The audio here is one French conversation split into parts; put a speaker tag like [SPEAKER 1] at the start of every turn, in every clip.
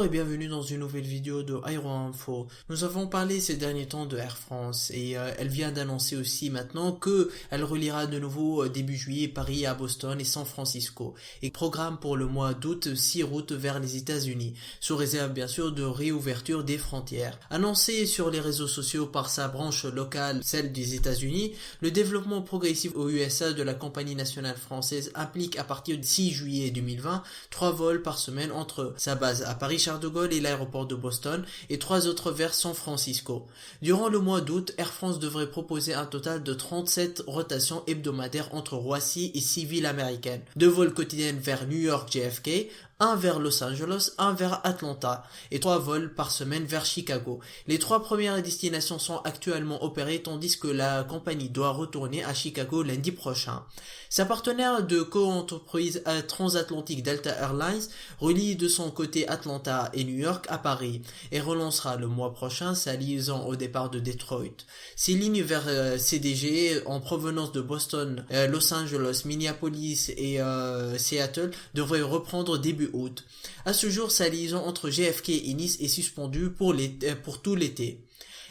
[SPEAKER 1] et bienvenue dans une nouvelle vidéo de Aero Info. Nous avons parlé ces derniers temps de Air France et elle vient d'annoncer aussi maintenant que elle reliera de nouveau début juillet Paris à Boston et San Francisco et programme pour le mois d'août 6 routes vers les États-Unis, sous réserve bien sûr de réouverture des frontières. Annoncé sur les réseaux sociaux par sa branche locale, celle des États-Unis, le développement progressif aux USA de la compagnie nationale française implique à partir du 6 juillet 2020 3 vols par semaine entre sa base à Paris-Charles de Gaulle et l'aéroport de Boston et 3 autres vers San Francisco. Durant le mois d'août, Air France devrait proposer un total de 37 rotations hebdomadaires entre Roissy et 6 villes américaines. 2 vols quotidiens vers New York JFK, 1 vers Los Angeles, 1 vers Atlanta et 3 vols par semaine vers Chicago. Les 3 premières destinations sont actuellement opérées tandis que la compagnie doit retourner à Chicago lundi prochain. Sa partenaire de co-entreprise transatlantique Delta Airlines relie de son côté Atlanta et New York à Paris et relancera le mois prochain sa liaison au départ de Detroit. Ces lignes vers CDG en provenance de Boston, Los Angeles, Minneapolis et Seattle devraient reprendre début août. À ce jour, sa liaison entre JFK et Nice est suspendue pour tout l'été.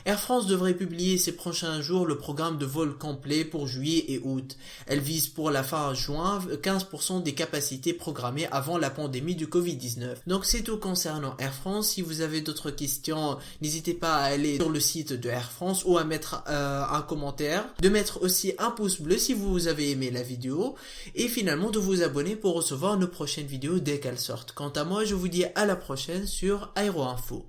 [SPEAKER 1] Air France devrait publier ces prochains jours le programme de vol complet pour juillet et août. Elle vise pour la fin juin 15% des capacités programmées avant la pandémie du Covid-19. Donc c'est tout concernant Air France. Si vous avez d'autres questions, n'hésitez pas à aller sur le site de Air France ou à mettre un commentaire, de mettre aussi un pouce bleu si vous avez aimé la vidéo et finalement de vous abonner pour recevoir nos prochaines vidéos dès qu'elles sortent. Quant à moi, je vous dis à la prochaine sur Aero Info.